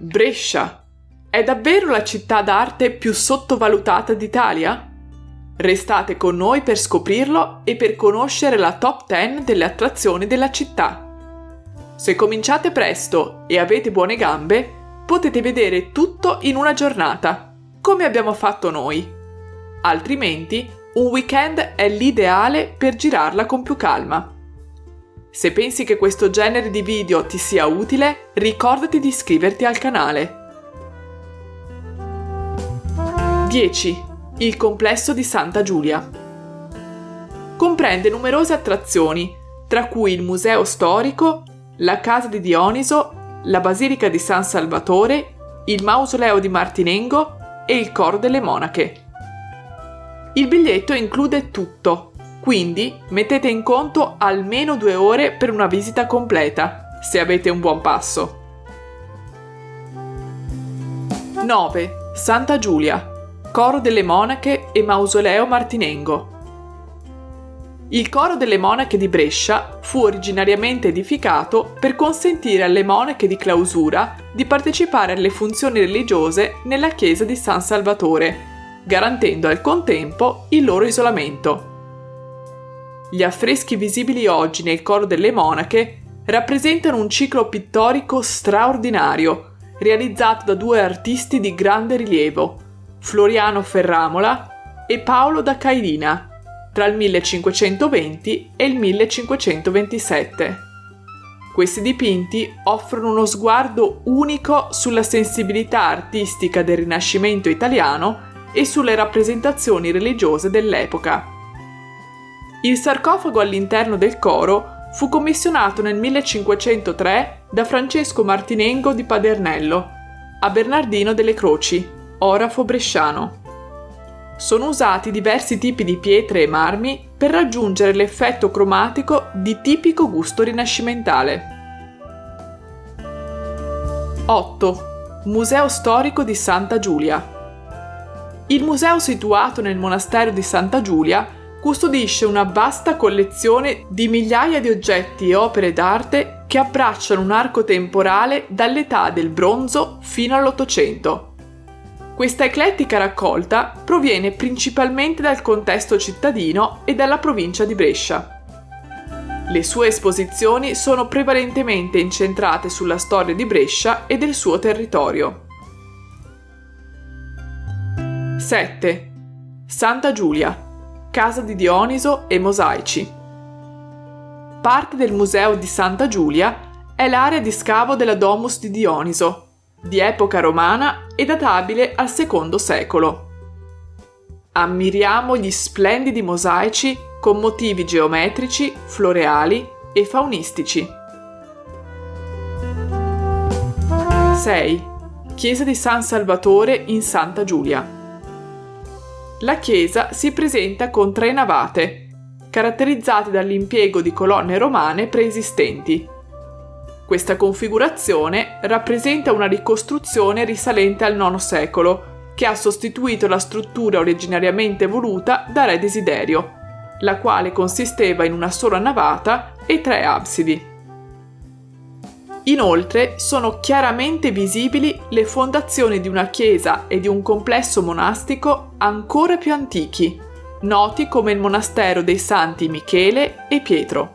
Brescia è davvero la città d'arte più sottovalutata d'Italia? Restate con noi per scoprirlo e per conoscere la top 10 delle attrazioni della città. Se cominciate presto e avete buone gambe, potete vedere tutto in una giornata, come abbiamo fatto noi. Altrimenti, un weekend è l'ideale per girarla con più calma. Se pensi che questo genere di video ti sia utile, ricordati di iscriverti al canale. 10. Il complesso di Santa Giulia. Comprende numerose attrazioni, tra cui il museo storico, la casa di Dioniso, la basilica di San Salvatore, il mausoleo di Martinengo e il coro delle monache. Il biglietto include tutto, quindi mettete in conto almeno 2 ore per una visita completa, se avete un buon passo. 9. Santa Giulia, coro delle monache e mausoleo Martinengo. Il coro delle monache di Brescia fu originariamente edificato per consentire alle monache di clausura di partecipare alle funzioni religiose nella chiesa di San Salvatore, garantendo al contempo il loro isolamento. Gli affreschi visibili oggi nel coro delle monache rappresentano un ciclo pittorico straordinario, realizzato da 2 artisti di grande rilievo, Floriano Ferramola e Paolo da Cailina, tra il 1520 e il 1527. Questi dipinti offrono uno sguardo unico sulla sensibilità artistica del Rinascimento italiano e sulle rappresentazioni religiose dell'epoca. Il sarcofago all'interno del coro fu commissionato nel 1503 da Francesco Martinengo di Padernello, a Bernardino delle Croci, orafo bresciano. Sono usati diversi tipi di pietre e marmi per raggiungere l'effetto cromatico di tipico gusto rinascimentale. 8. Museo storico di Santa Giulia. Il museo situato nel monastero di Santa Giulia custodisce una vasta collezione di migliaia di oggetti e opere d'arte che abbracciano un arco temporale dall'età del bronzo fino all'Ottocento. Questa eclettica raccolta proviene principalmente dal contesto cittadino e dalla provincia di Brescia. Le sue esposizioni sono prevalentemente incentrate sulla storia di Brescia e del suo territorio. 7. Santa Giulia, casa di Dioniso e mosaici. Parte del museo di Santa Giulia è l'area di scavo della Domus di Dioniso, di epoca romana e databile al II secolo. Ammiriamo gli splendidi mosaici con motivi geometrici, floreali e faunistici. 6. Chiesa di San Salvatore in Santa Giulia. La chiesa si presenta con 3 navate, caratterizzate dall'impiego di colonne romane preesistenti. Questa configurazione rappresenta una ricostruzione risalente al IX secolo, che ha sostituito la struttura originariamente voluta da re Desiderio, la quale consisteva in una sola navata e 3 absidi. Inoltre sono chiaramente visibili le fondazioni di una chiesa e di un complesso monastico ancora più antichi, noti come il monastero dei Santi Michele e Pietro.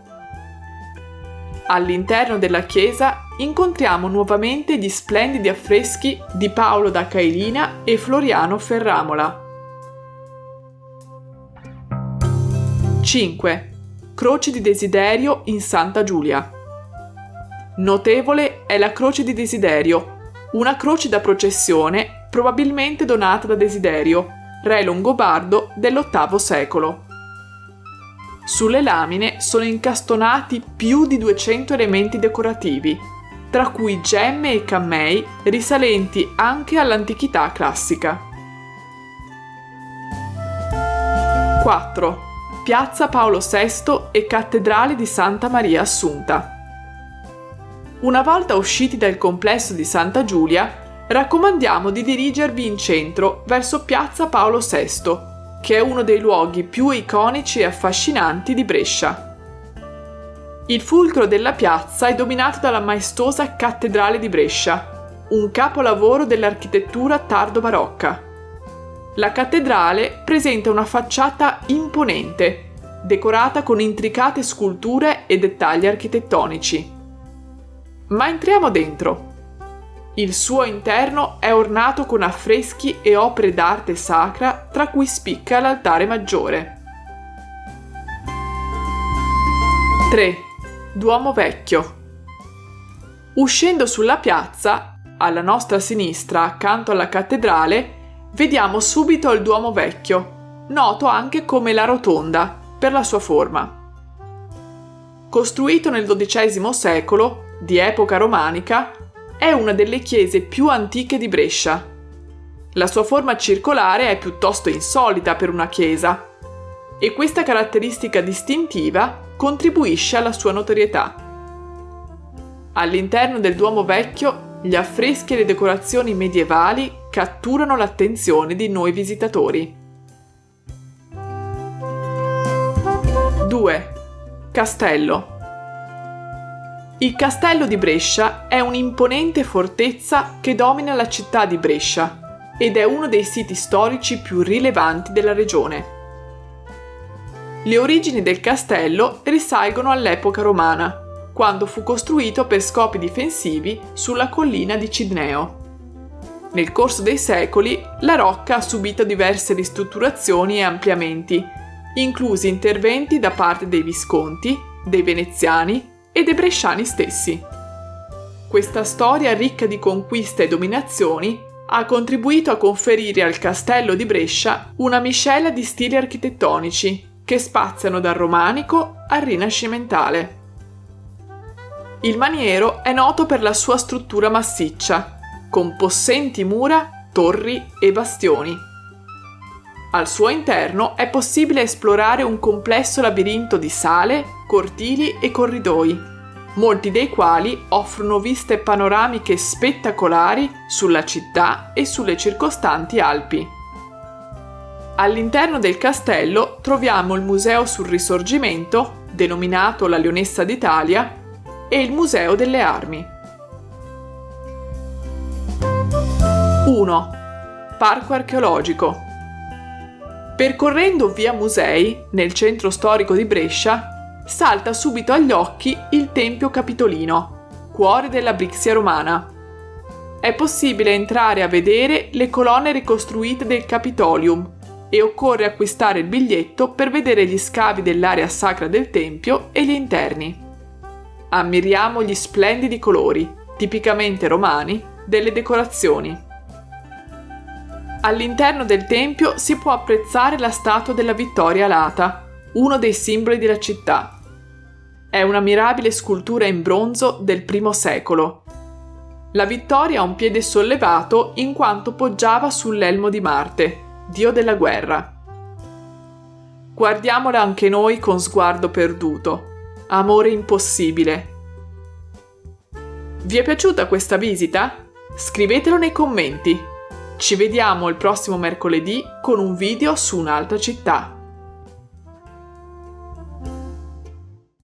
All'interno della chiesa incontriamo nuovamente gli splendidi affreschi di Paolo da Cailina e Floriano Ferramola. 5. Croce di Desiderio in Santa Giulia. Notevole è la Croce di Desiderio, una croce da processione probabilmente donata da Desiderio, re longobardo dell'VIII secolo. Sulle lamine sono incastonati più di 200 elementi decorativi, tra cui gemme e cammei risalenti anche all'antichità classica. 4. Piazza Paolo VI e Cattedrale di Santa Maria Assunta. Una volta usciti dal complesso di Santa Giulia, raccomandiamo di dirigervi in centro verso Piazza Paolo VI, che è uno dei luoghi più iconici e affascinanti di Brescia. Il fulcro della piazza è dominato dalla maestosa Cattedrale di Brescia, un capolavoro dell'architettura tardo-barocca. La cattedrale presenta una facciata imponente, decorata con intricate sculture e dettagli architettonici. Ma entriamo dentro. Il suo interno è ornato con affreschi e opere d'arte sacra, tra cui spicca l'altare maggiore. 3. Duomo Vecchio. Uscendo sulla piazza, alla nostra sinistra, accanto alla cattedrale, vediamo subito il Duomo Vecchio, noto anche come la Rotonda, per la sua forma. Costruito nel XII secolo, di epoca romanica, è una delle chiese più antiche di Brescia. La sua forma circolare è piuttosto insolita per una chiesa, e questa caratteristica distintiva contribuisce alla sua notorietà. All'interno del Duomo Vecchio, gli affreschi e le decorazioni medievali catturano l'attenzione di noi visitatori. 2. Castello. Il Castello di Brescia è un'imponente fortezza che domina la città di Brescia ed è uno dei siti storici più rilevanti della regione. Le origini del castello risalgono all'epoca romana, quando fu costruito per scopi difensivi sulla collina di Cidneo. Nel corso dei secoli, la rocca ha subito diverse ristrutturazioni e ampliamenti, inclusi interventi da parte dei Visconti, dei Veneziani e dei Bresciani stessi. Questa storia ricca di conquiste e dominazioni ha contribuito a conferire al Castello di Brescia una miscela di stili architettonici che spaziano dal romanico al rinascimentale. Il maniero è noto per la sua struttura massiccia, con possenti mura, torri e bastioni. Al suo interno è possibile esplorare un complesso labirinto di sale, cortili e corridoi, molti dei quali offrono viste panoramiche spettacolari sulla città e sulle circostanti Alpi. All'interno del castello troviamo il Museo sul Risorgimento, denominato la Leonessa d'Italia, e il Museo delle Armi. 1. Parco archeologico. Percorrendo via Musei, nel centro storico di Brescia, salta subito agli occhi il Tempio Capitolino, cuore della Brixia romana. È possibile entrare a vedere le colonne ricostruite del Capitolium e occorre acquistare il biglietto per vedere gli scavi dell'area sacra del Tempio e gli interni. Ammiriamo gli splendidi colori, tipicamente romani, delle decorazioni. All'interno del tempio si può apprezzare la statua della Vittoria alata, uno dei simboli della città. È una mirabile scultura in bronzo del I secolo. La Vittoria ha un piede sollevato in quanto poggiava sull'elmo di Marte, dio della guerra. Guardiamola anche noi con sguardo perduto. Amore impossibile. Vi è piaciuta questa visita? Scrivetelo nei commenti. Ci vediamo il prossimo mercoledì con un video su un'altra città.